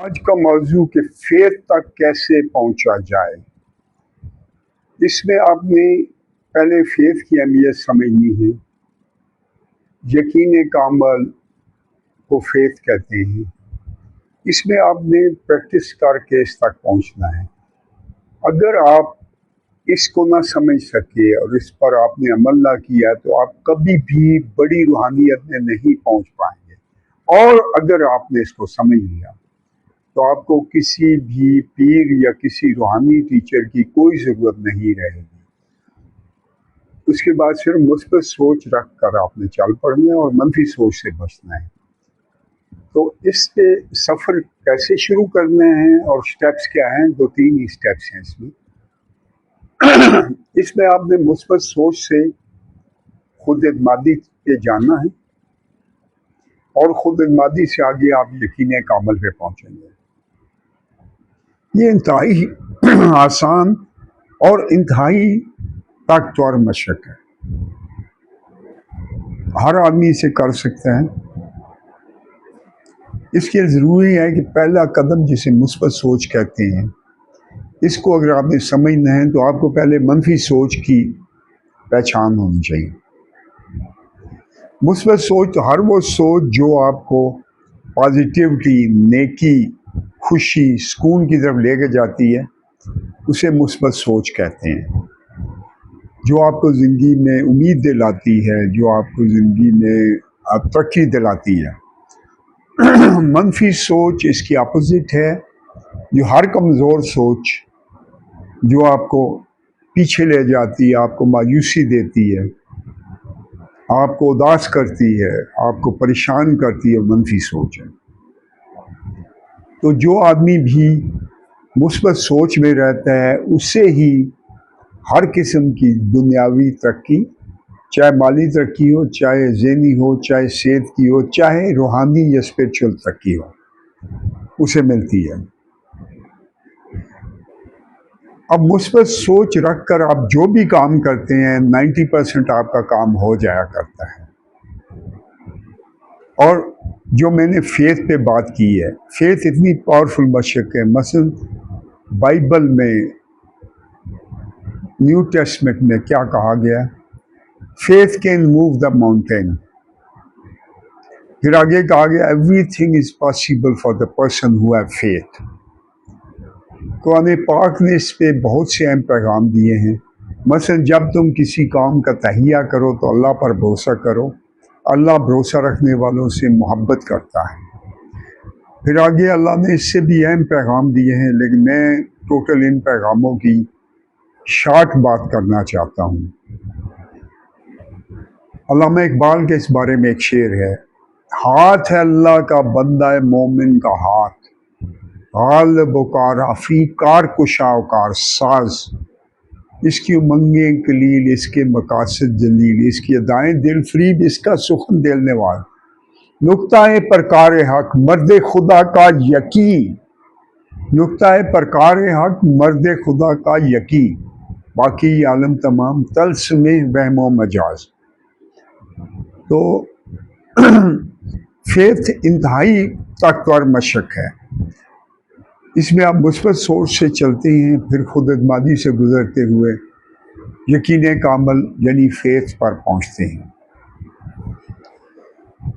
आज का मौजू कि फेथ तक कैसे पहुंचा जाए। इसमें आपने पहले फेथ की अहमियत समझनी है। यकीन कामल को फेथ कहते हैं। इसमें आपने प्रैक्टिस करके इस तक पहुंचना है। अगर आप इसको ना समझ सके और इस पर आपने अमल ना किया तो आप कभी भी बड़ी रूहानियत में नहीं पहुंच पाएंगे। और अगर आपने इसको समझ लिया तो आपको किसी भी पीर या किसी रूहानी टीचर की कोई ज़रूरत नहीं रहेगी। उसके बाद सिर्फ मुस्बत सोच रख कर आपने चल पड़ना है और मनफी सोच से बचना है। तो इस पे सफ़र कैसे शुरू करना है और स्टेप्स क्या हैं, 2-3 ही स्टेप्स हैं इसमें। इसमें आपने मुस्बत सोच से खुद एतमादी पे जाना है और खुद एतमादी से आगे आप यकीन कामल पे पहुँचेंगे। ये इंतहाई आसान और इंतहाई ताकतवर मशक है। हर आदमी इसे कर सकता है। इसके लिए ज़रूरी है कि पहला कदम जिसे मुस्बत सोच कहते हैं, इसको अगर आपने समझना है तो आपको पहले मनफी सोच की पहचान होनी चाहिए। मुस्बत सोच तो हर वो सोच जो आपको पॉजिटिविटी, नेकी, खुशी, सुकून की तरफ लेके जाती है, उसे मुस्बत सोच कहते हैं। जो आपको ज़िंदगी में उम्मीद दिलाती है, जो आपको ज़िंदगी में तरक्की दिलाती है। मनफी सोच इसकी अपोजिट है, जो हर कमज़ोर सोच जो आपको पीछे ले जाती है, आपको मायूसी देती है, आपको उदास करती है, आपको परेशान करती है, मनफी सोच है। तो जो आदमी भी मुस्बत सोच में रहता है उससे ही हर किस्म की दुनियावी तरक्की, चाहे माली तरक्की हो, चाहे ज़हनी हो, चाहे सेहत की हो, चाहे रूहानी या स्पिरिचुअल तरक्की हो, उसे मिलती है। अब मुस्बत सोच रख कर आप जो भी काम करते हैं 90% आपका काम हो जाया करता है। और जो मैंने फेथ पे बात की है, फेथ इतनी पावरफुल मशक है। मसलन बाइबल में न्यू टेस्टमेंट में क्या कहा गया, faith can move the mountain. फिर आगे कहा गया everything is possible for the person who have faith. Quran पाक ने इस पे बहुत से अहम पैगाम दिए हैं। मसलन जब तुम किसी काम का तहिया करो तो अल्लाह पर भरोसा करो, अल्लाह भरोसा रखने वालों से मोहब्बत करता है। फिर आगे अल्लाह ने इससे भी अहम पैगाम दिए हैं, लेकिन मैं टोटल इन पैगामों की शॉर्ट बात करना चाहता हूँ। अल्लामा इकबाल के इस बारे में एक शेर है, हाथ है अल्लाह का बंदा है मोमिन का हाथ, गालिब कार अफी कार कुशाकार साज, इसकी उमंगें कलील, इसके मकासद जलील, इसकी अदाएं दिल फरीब, इसका सुखन देने वाला, नुक्ता-ए परकार हक मर्द खुदा का यकीन, नुक्ता-ए परकार हक मर्द खुदा का यकीन, बाकी आलम तमाम तल्स्मे वहमो मजाज। तो फेथ इंतहाई ताकतवर मशक है। इसमें आप मुस्बत सोच से चलते हैं, फिर खुद एतमादी से गुजरते हुए यकीन कामल यानी फेथ पर पहुंचते हैं।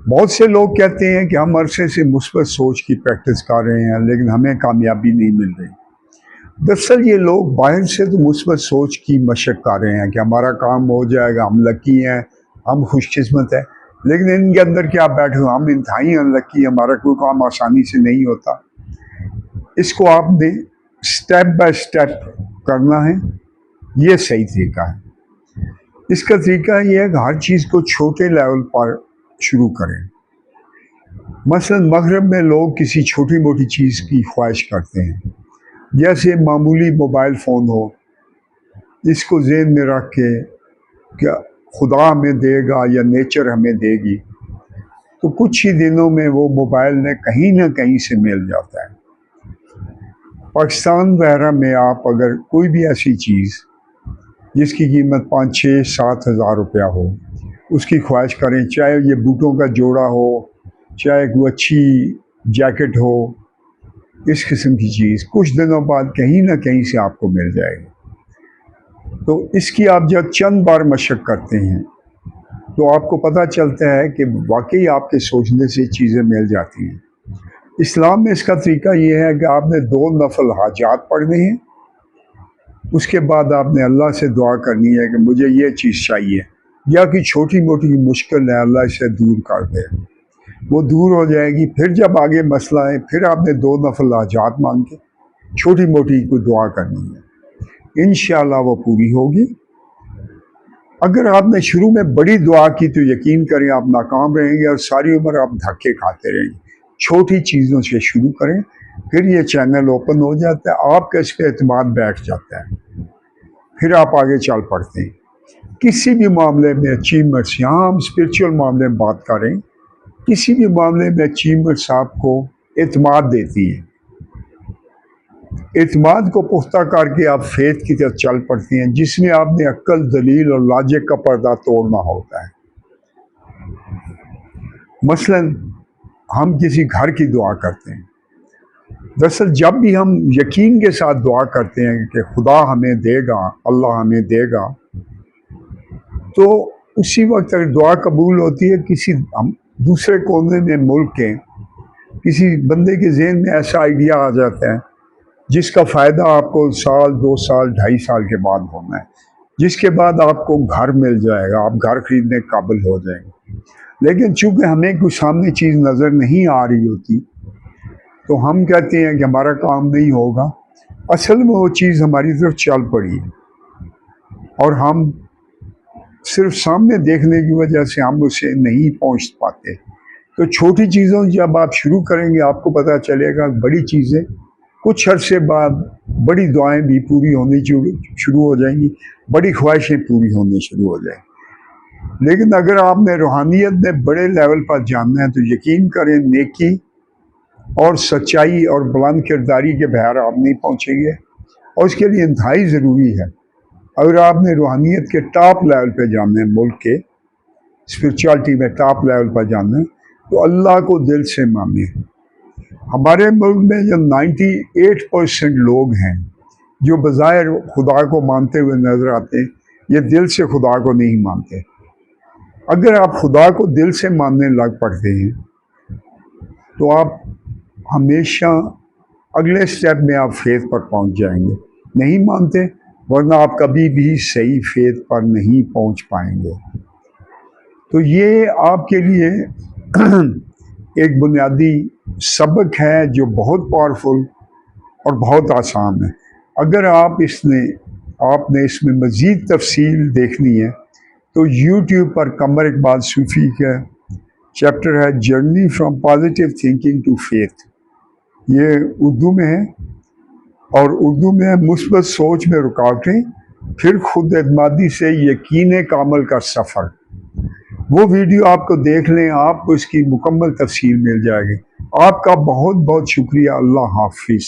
बहुत से लोग कहते हैं कि हम अरसे से मुस्बत सोच की प्रैक्टिस कर रहे हैं लेकिन हमें कामयाबी नहीं मिल रही। दरअसल ये लोग बाहर से तो मुस्बत सोच की मशक कर रहे हैं कि हमारा काम हो जाएगा, हम लकी हैं, हम खुशकिस्मत हैं, लेकिन इनके अंदर क्या बैठे हो, हम इंतहाई अनलकी, हमारा कोई काम आसानी से नहीं होता। इसको आपने स्टेप बाय स्टेप करना है, ये सही तरीका है। इसका तरीका ये है कि हर चीज़ को छोटे लेवल पर शुरू करें। मसलन मगरब में लोग किसी छोटी मोटी चीज़ की ख्वाहिश करते हैं, जैसे मामूली मोबाइल फ़ोन हो, इसको ज़हन में रख के क्या खुदा हमें देगा या नेचर हमें देगी, तो कुछ ही दिनों में वो मोबाइल ने कहीं ना कहीं से मिल जाता है। पाकिस्तान वगैरह में आप अगर कोई भी ऐसी चीज़ जिसकी कीमत 5-6-7 हज़ार रुपया हो, उसकी ख्वाहिश करें, चाहे ये बूटों का जोड़ा हो, चाहे कोई अच्छी जैकेट हो, اس قسم کی چیز کچھ دنوں بعد کہیں نہ کہیں سے آپ کو مل جائے گی۔ تو اس کی آپ جب چند بار مشق کرتے ہیں تو آپ کو پتہ چلتا ہے کہ واقعی آپ کے سوچنے سے چیزیں مل جاتی ہیں۔ اسلام میں اس کا طریقہ یہ ہے کہ آپ نے 2 نفل حاجات پڑھنے ہیں، اس کے بعد آپ نے اللہ سے دعا کرنی ہے کہ مجھے یہ چیز چاہیے، یا کہ چھوٹی موٹی مشکل ہے اللہ اسے دور کر دے، وہ دور ہو جائے گی۔ پھر جب آگے مسئلہ ہے پھر آپ نے 2 نفل حاجات مانگ کے چھوٹی موٹی کوئی دعا کرنی ہے، انشاءاللہ وہ پوری ہوگی۔ اگر آپ نے شروع میں بڑی دعا کی تو یقین کریں آپ ناکام رہیں گے اور ساری عمر آپ دھکے کھاتے رہیں گے۔ چھوٹی چیزوں سے شروع کریں، پھر یہ چینل اوپن ہو جاتا ہے، آپ کا اس پہ اعتماد بیٹھ جاتا ہے، پھر آپ آگے چل پڑتے ہیں۔ کسی بھی معاملے میں اچیومنٹس، یہاں ہم اسپرچول معاملے میں بات کریں، کسی بھی معاملے میں اچیومنٹس آپ کو اعتماد دیتی ہیں۔ اعتماد کو پختہ کر کے آپ فیتھ کی طرف چل پڑتے ہیں، جس میں آپ نے عقل، دلیل اور لاجک کا پردہ توڑنا ہوتا ہے۔ مثلا ہم کسی گھر کی دعا کرتے ہیں، دراصل جب بھی ہم یقین کے ساتھ دعا کرتے ہیں کہ خدا ہمیں دے گا، اللہ ہمیں دے گا، تو اسی وقت اگر دعا قبول ہوتی ہے، کسی دوسرے کونے میں ملک کے کسی بندے کے ذہن میں ایسا آئیڈیا آ جاتا ہے جس کا فائدہ آپ کو 1 سال 2 سال 2.5 سال کے بعد ہونا ہے، جس کے بعد آپ کو گھر مل جائے گا، آپ گھر خریدنے کے قابل ہو جائیں گے۔ لیکن چونکہ ہمیں کوئی سامنے چیز نظر نہیں آ رہی ہوتی تو ہم کہتے ہیں کہ ہمارا کام نہیں ہوگا، اصل میں وہ چیز ہماری طرف چل پڑی ہے اور ہم صرف سامنے دیکھنے کی وجہ سے ہم اسے نہیں پہنچ پاتے۔ تو چھوٹی چیزوں جب آپ شروع کریں گے آپ کو پتہ چلے گا بڑی چیزیں کچھ عرصے بعد، بڑی دعائیں بھی پوری ہونی شروع ہو جائیں گی، بڑی خواہشیں پوری ہونی شروع ہو جائیں گی۔ لیکن اگر آپ نے روحانیت میں بڑے لیول پر جاننا ہے تو یقین کریں نیکی اور سچائی اور بلند کرداری کے بغیر آپ نہیں پہنچیں گے، اور اس کے لیے انتہائی ضروری ہے اگر آپ نے روحانیت کے ٹاپ لیول پہ جاننا ہے، ملک کے اسپرچوالٹی میں ٹاپ لیول پر جاننا ہے، تو اللہ کو دل سے مانیں۔ ہمارے ملک میں جو 98% لوگ ہیں جو بظاہر خدا کو مانتے ہوئے نظر آتے ہیں، یہ دل سے خدا کو نہیں مانتے۔ اگر آپ خدا کو دل سے ماننے لگ پڑتے ہیں تو آپ ہمیشہ اگلے سٹیپ میں آپ فیتھ پر پہنچ جائیں گے۔ نہیں مانتے ورنہ آپ کبھی بھی صحیح فیتھ پر نہیں پہنچ پائیں گے۔ تو یہ آپ کے لیے ایک بنیادی سبق ہے جو بہت پاورفل اور بہت آسان ہے۔ اگر آپ نے اس میں مزید تفصیل دیکھنی ہے تو یوٹیوب پر قمر اقبال صوفی کا چیپٹر ہے journey from positive thinking to faith, یہ اردو میں ہے، اور اردو میں مثبت سوچ میں رکاوٹیں پھر خود اعتمادی سے یقین کامل کا سفر۔ وہ ویڈیو آپ کو دیکھ لیں، آپ کو اس کی مکمل تفصیل مل جائے گی۔ آپ کا بہت بہت شکریہ۔ اللہ حافظ۔